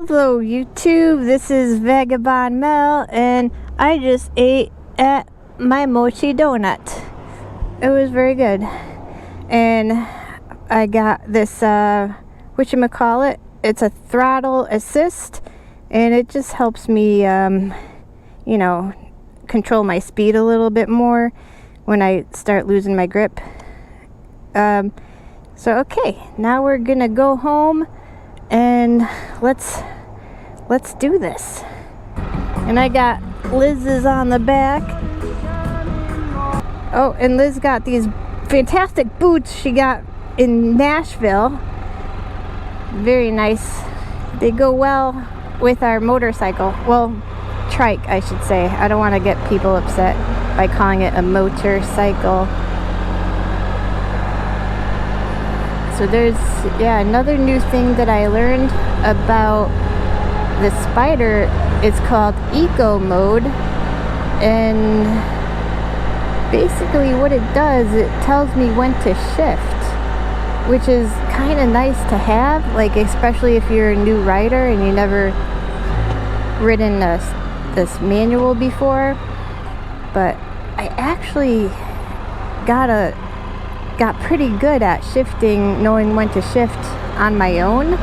Hello YouTube, this is Vagabond Mel, and I just ate at my mochi donut. It was very good. And I got this, whatchamacallit, it's a throttle assist, and it just helps me, you know, control my speed a little bit more when I start losing my grip. So okay, now we're gonna go home and let's do this. And I got Liz's on the back. Oh, and Liz got these fantastic boots she got in Nashville. Very nice. They go well with our motorcycle. Well, trike, I should say. I don't want to get people upset by calling it a motorcycle. So there's, yeah, another new thing that I learned about the Spyder. It's called eco mode, and basically what it does, it tells me when to shift, which is kind of nice to have, like especially if you're a new rider and you never ridden this manual before. But I actually got pretty good at shifting, knowing when to shift on my own.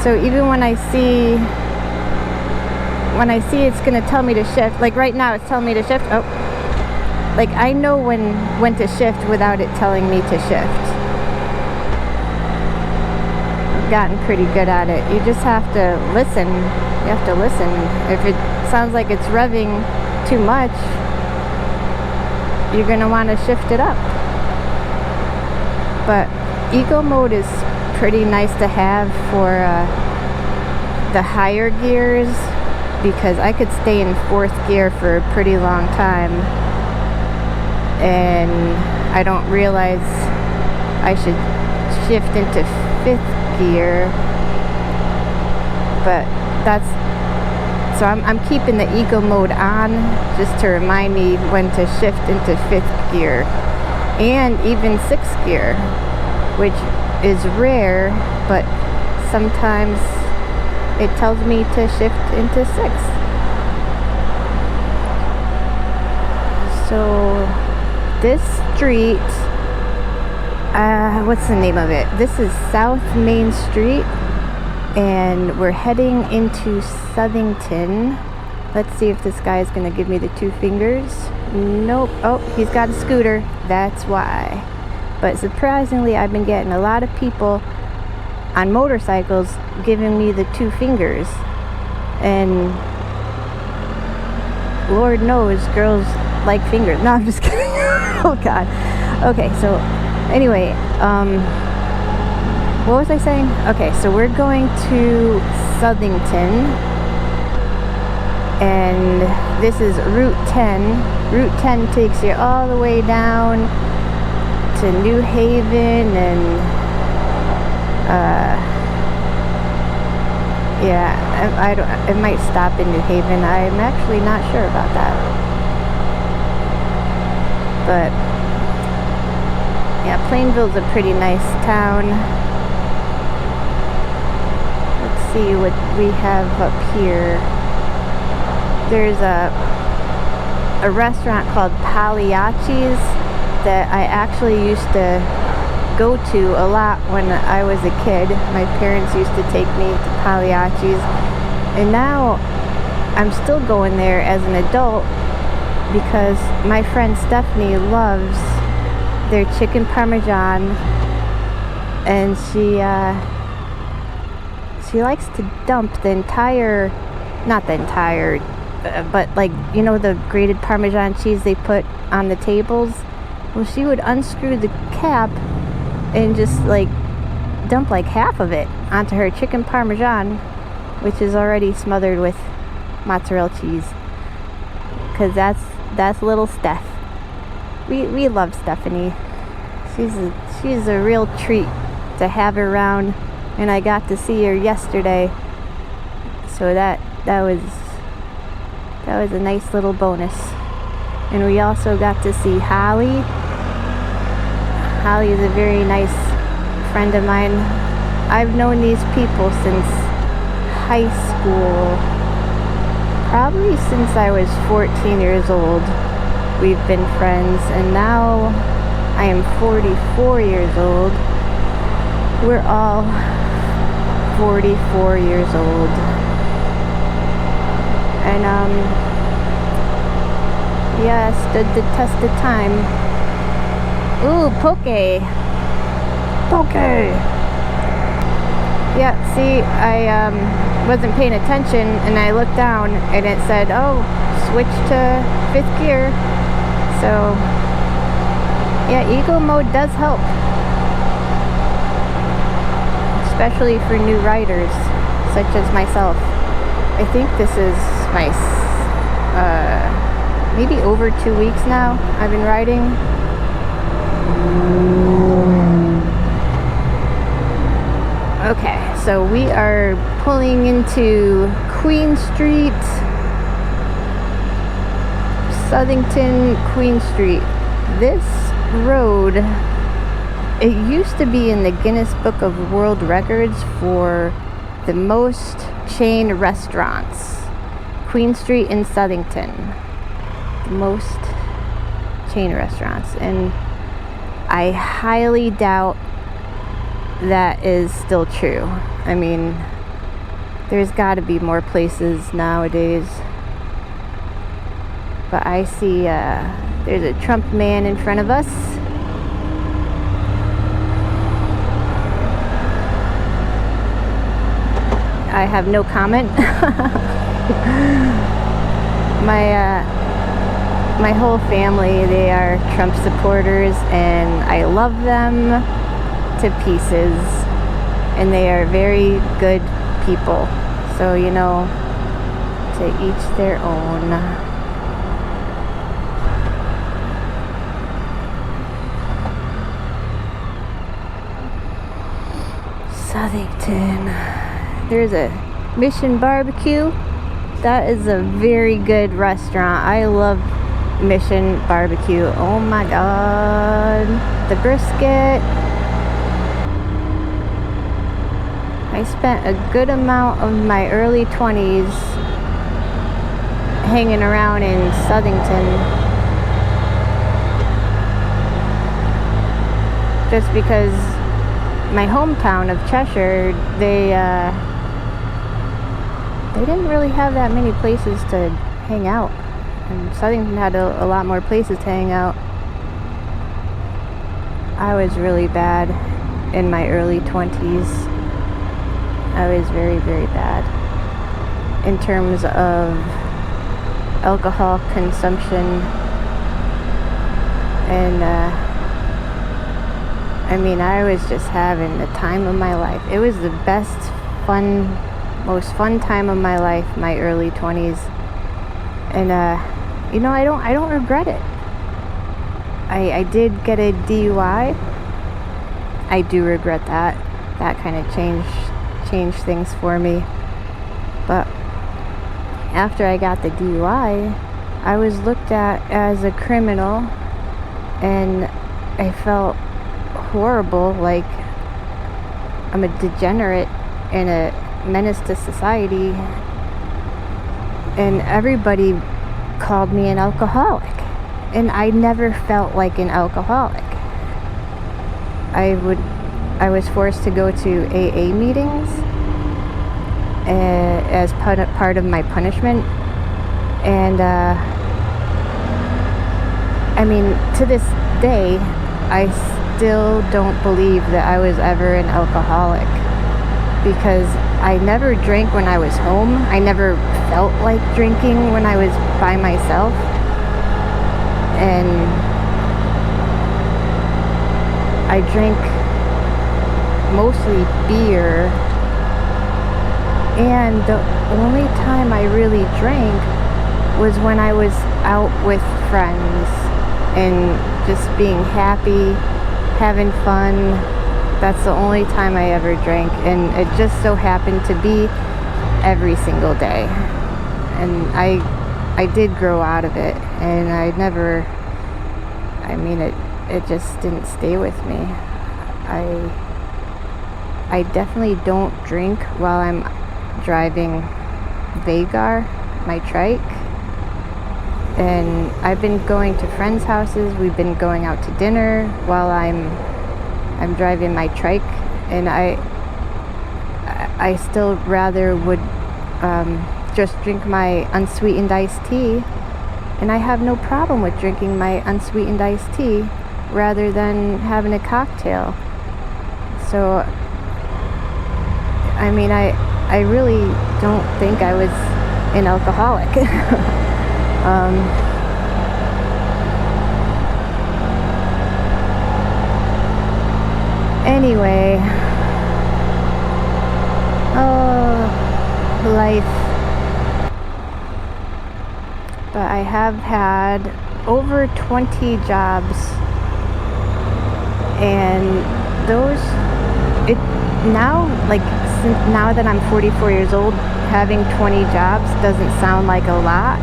So even when I see it's gonna tell me to shift, like right now it's telling me to shift, oh, like I know when to shift without it telling me to shift. I've gotten pretty good at it. You just have to listen. You have to listen. If it sounds like it's revving too much, you're gonna want to shift it up. But eco mode is pretty nice to have for the higher gears, because I could stay in 4th gear for a pretty long time and I don't realize I should shift into 5th gear. But so I'm keeping the eco mode on just to remind me when to shift into 5th gear. And even 6th gear, which is rare, but sometimes it tells me to shift into 6th. So this street, what's the name of it? This is South Main Street, and we're heading into Southington. Let's see if this guy is going to give me the 2 fingers. Nope. Oh, he's got a scooter. That's why. But surprisingly, I've been getting a lot of people on motorcycles giving me the 2 fingers. And Lord knows girls like fingers. No, I'm just kidding. Oh God. Okay, so anyway, what was I saying? Okay, so we're going to Southington. And this is Route 10. Route 10 takes you all the way down to New Haven, and yeah, it might stop in New Haven. I'm actually not sure about that. But yeah, Plainville's a pretty nice town. Let's see what we have up here. There's a restaurant called Pagliacci's that I actually used to go to a lot when I was a kid. My parents used to take me to Pagliacci's, and now I'm still going there as an adult because my friend Stephanie loves their chicken parmesan, and she likes to dump the entire, not the entire, but like, you know, the grated Parmesan cheese they put on the tables. Well, she would unscrew the cap and just like dump like half of it onto her chicken Parmesan, which is already smothered with mozzarella cheese. Cause that's little Steph. We love Stephanie. She's a real treat to have her around, and I got to see her yesterday. So that was a nice little bonus. And we also got to see Holly. Holly is a very nice friend of mine. I've known these people since high school, probably since I was 14 years old. We've been friends, and now I am 44 years old. We're all 44 years old. And yeah, stood the test of time. Ooh, poke. Yeah, see, I wasn't paying attention, and I looked down and it said, oh, switch to 5th gear. So yeah, eco mode does help, especially for new riders such as myself. I think this is my maybe over 2 weeks now I've been riding. Okay, so we are pulling into Queen Street, Southington, Queen Street. This road, it used to be in the Guinness Book of World Records for the most chain restaurants. Queen Street in Southington, the most chain restaurants, and I highly doubt that is still true. I mean, there's got to be more places nowadays. But I see there's a Trump man in front of us. I have no comment. My whole family, they are Trump supporters, and I love them to pieces, and they are very good people. So, you know, to each their own. Southington. There's a Mission Barbecue. That is a very good restaurant. I love Mission Barbecue. Oh my god. The brisket. I spent a good amount of my early 20s hanging around in Southington. Just because my hometown of Cheshire, they didn't really have that many places to hang out. And Southington had a lot more places to hang out. I was really bad in my early 20s. I was very, very bad in terms of alcohol consumption. And I mean, I was just having the time of my life. It was the best, most fun time of my life, my early 20s. And you know, I don't regret it. I did get a DUI. I do regret that. That kind of changed things for me. But after I got the DUI, I was looked at as a criminal, and I felt horrible, like I'm a degenerate and a menace to society, and everybody called me an alcoholic, and I never felt like an alcoholic. I was forced to go to AA meetings as part of my punishment, and I mean, to this day, I still don't believe that I was ever an alcoholic, because I never drank when I was home. I never felt like drinking when I was by myself. And I drank mostly beer, and the only time I really drank was when I was out with friends and just being happy, having fun. That's the only time I ever drank, and it just so happened to be every single day. And I did grow out of it, and it just didn't stay with me. I definitely don't drink while I'm driving Vagar, my trike. And I've been going to friends' houses. We've been going out to dinner while I'm driving my trike. And I still rather would just drink my unsweetened iced tea. And I have no problem with drinking my unsweetened iced tea rather than having a cocktail. So, I mean, I really don't think I was an alcoholic. Anyway, life. But I have had over 20 jobs, and those, now that I'm 44 years old, having 20 jobs doesn't sound like a lot,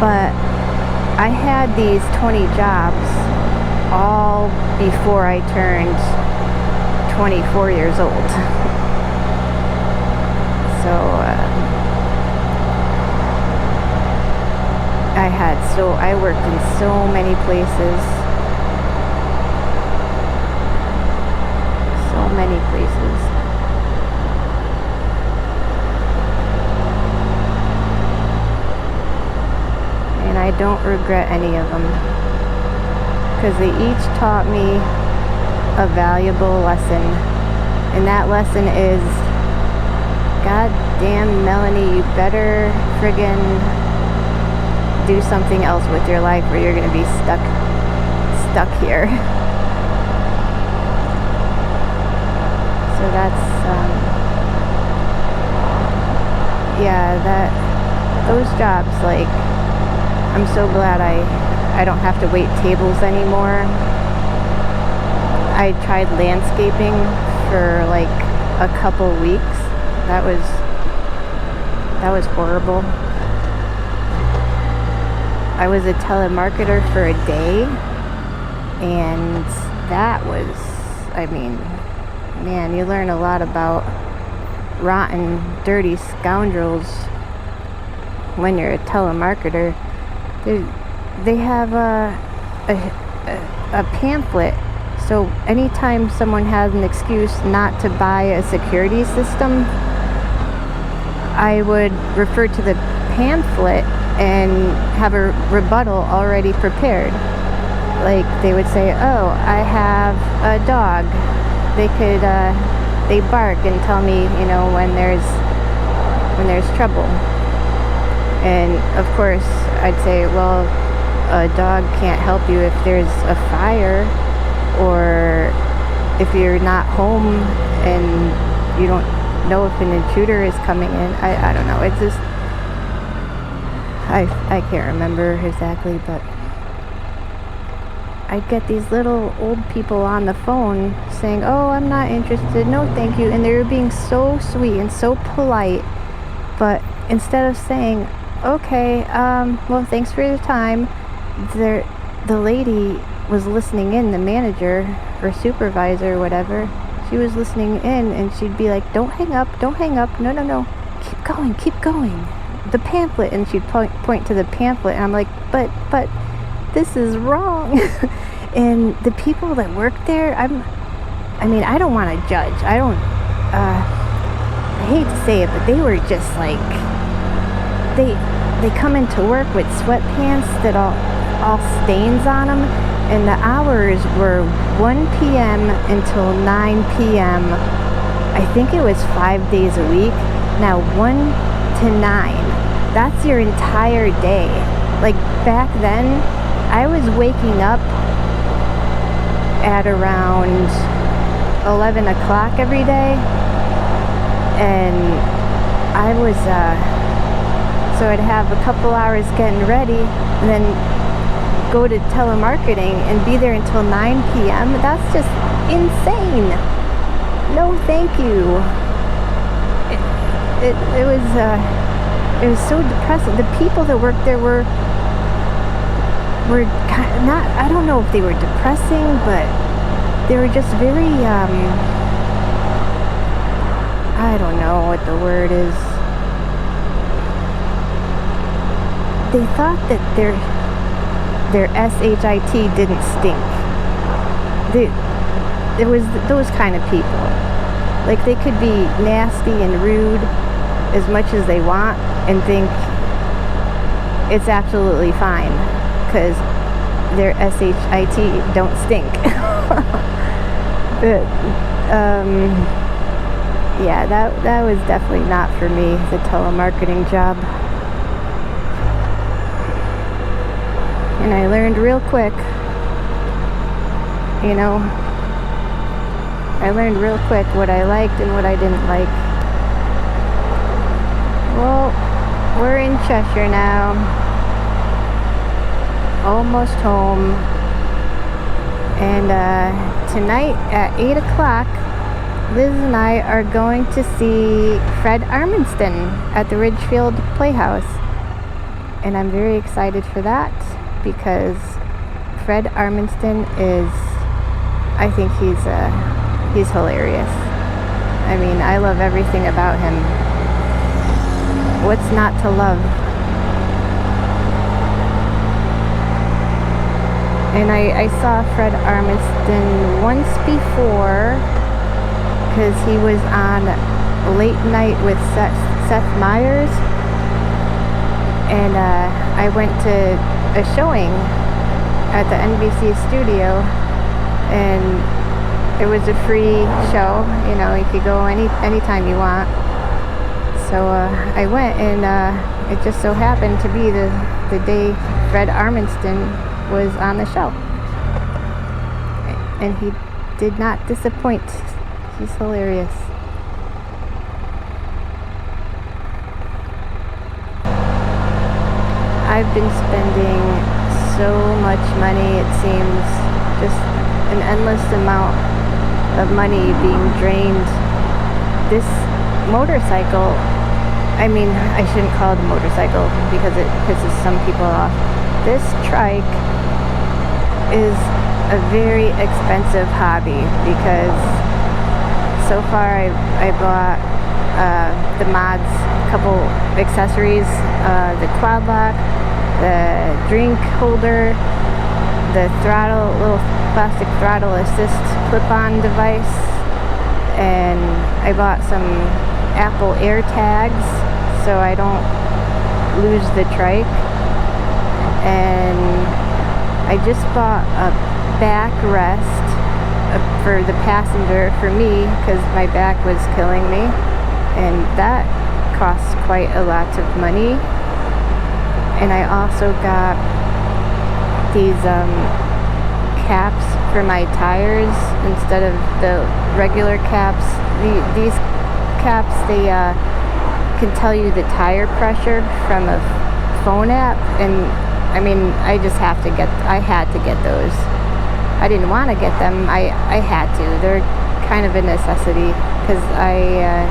but I had these 20 jobs all before I turned 24 years old. So I worked in so many places. So many places. And I don't regret any of them, because they each taught me a valuable lesson. And that lesson is, God damn, Melanie, you better friggin' do something else with your life, or you're gonna be stuck here. So that's those jobs, like, I'm so glad I don't have to wait tables anymore. I tried landscaping for like a couple weeks. That was horrible. I was a telemarketer for a day, and that was, I mean, man, you learn a lot about rotten, dirty scoundrels when you're a telemarketer. They have a pamphlet, so anytime someone has an excuse not to buy a security system, I would refer to the pamphlet and have a rebuttal already prepared. Like, they would say, oh, I have a dog. They bark and tell me, when there's trouble. And of course, I'd say, well, a dog can't help you if there's a fire, or if you're not home and you don't know if an intruder is coming in. I don't know. It's just, I can't remember exactly, but I'd get these little old people on the phone saying, oh, I'm not interested, no thank you, and they were being so sweet and so polite, but instead of saying, okay, well, thanks for your time, the lady was listening in, the manager or supervisor or whatever, she was listening in, and she'd be like, don't hang up, no, keep going, the pamphlet, and she'd point to the pamphlet, and I'm like, but this is wrong. And the people that work there, I don't want to judge, I hate to say it, but they were just like, they come into work with sweatpants that all stains on them, and the hours were 1 p.m. until 9 p.m. I think it was 5 days a week. Now 1 to 9, that's your entire day. Like, back then, I was waking up at around 11 o'clock every day, and I was so I'd have a couple hours getting ready, and then go to telemarketing and be there until 9 p.m. That's just insane. No, thank you. It was so depressing. The people that worked there were kind of not, I don't know if they were depressing, but they were just very, I don't know what the word is. They thought that their SHIT didn't stink. It was those kind of people. Like, they could be nasty and rude as much as they want and think it's absolutely fine because their SHIT don't stink. But yeah, that was definitely not for me, the telemarketing job. And I learned real quick, you know, I learned real quick what I liked and what I didn't like. Well, we're in Cheshire now, almost home, and tonight at 8 o'clock, Liz and I are going to see Fred Armisen at the Ridgefield Playhouse, and I'm very excited for that because Fred Armisen is, I think he's hilarious. I mean, I love everything about him. What's not to love? And I saw Fred Armisen once before because he was on Late Night with Seth Meyers, and I went to a showing at the NBC studio, and it was a free show. You know, you could go anytime you want. So I went, and it just so happened to be the day Fred Armisen was on the show, and he did not disappoint. He's hilarious. I've been spending so much money, it seems, just an endless amount of money being drained. This motorcycle, I mean, I shouldn't call it a motorcycle because it pisses some people off. This trike is a very expensive hobby because so far I bought the mods, a couple accessories, the quad lock, the drink holder, the throttle, little plastic throttle assist clip-on device, and I bought some Apple Air tags so I don't lose the trike, and I just bought a backrest for the passenger for me because my back was killing me, and that costs quite a lot of money. And I also got these caps for my tires instead of the regular caps. These caps, they can tell you the tire pressure from a phone app, and I mean, I had to get those. I didn't want to get them. I had to. They're kind of a necessity because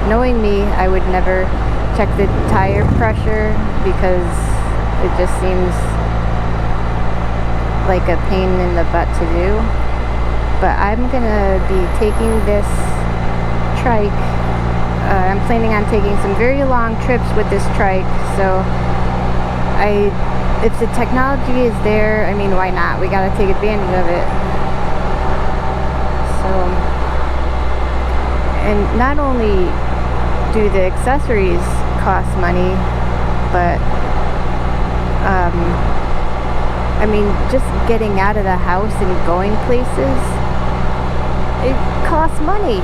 knowing me, I would never check the tire pressure because it just seems like a pain in the butt to do. But I'm gonna be taking this trike. I'm planning on taking some very long trips with this trike. So if the technology is there, I mean, why not? We gotta take advantage of it. So, and not only do the accessories cost money, but I mean, just getting out of the house and going places, it costs money.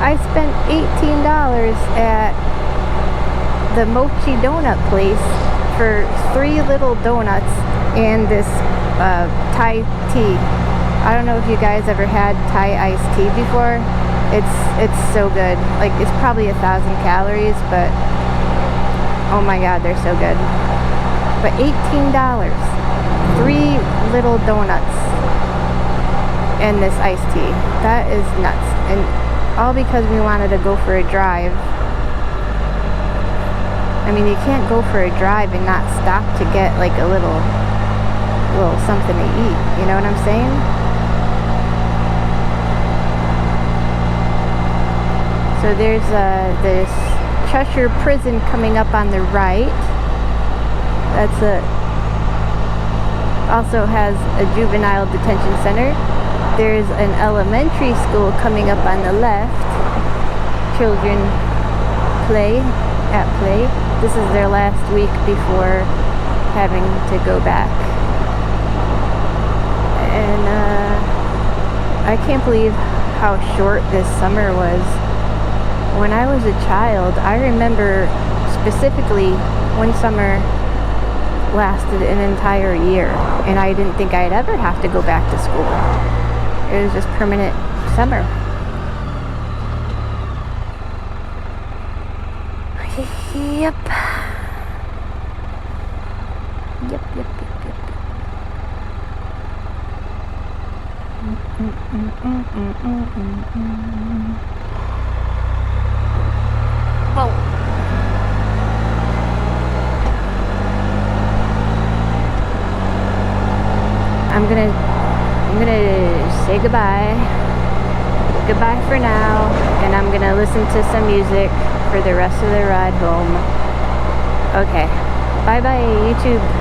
I spent $18 at the Mochi Donut place for 3 little donuts and this Thai tea. I don't know if you guys ever had Thai iced tea before. It's so good. Like, it's probably 1,000 calories, but oh my god, they're so good. But $18, 3 little donuts and this iced tea. That is nuts. And all because we wanted to go for a drive. I mean, you can't go for a drive and not stop to get like a little something to eat. You know what I'm saying? So there's this Cheshire prison coming up on the right. Also has a juvenile detention center. There's an elementary school coming up on the left. Children play. This is their last week before having to go back. And I can't believe how short this summer was. When I was a child, I remember specifically one summer lasted an entire year, and I didn't think I'd ever have to go back to school. It was just permanent summer. Yep. Whoa. I'm gonna say goodbye for now, and I'm gonna listen to some music for the rest of the ride home. Okay, bye bye YouTube.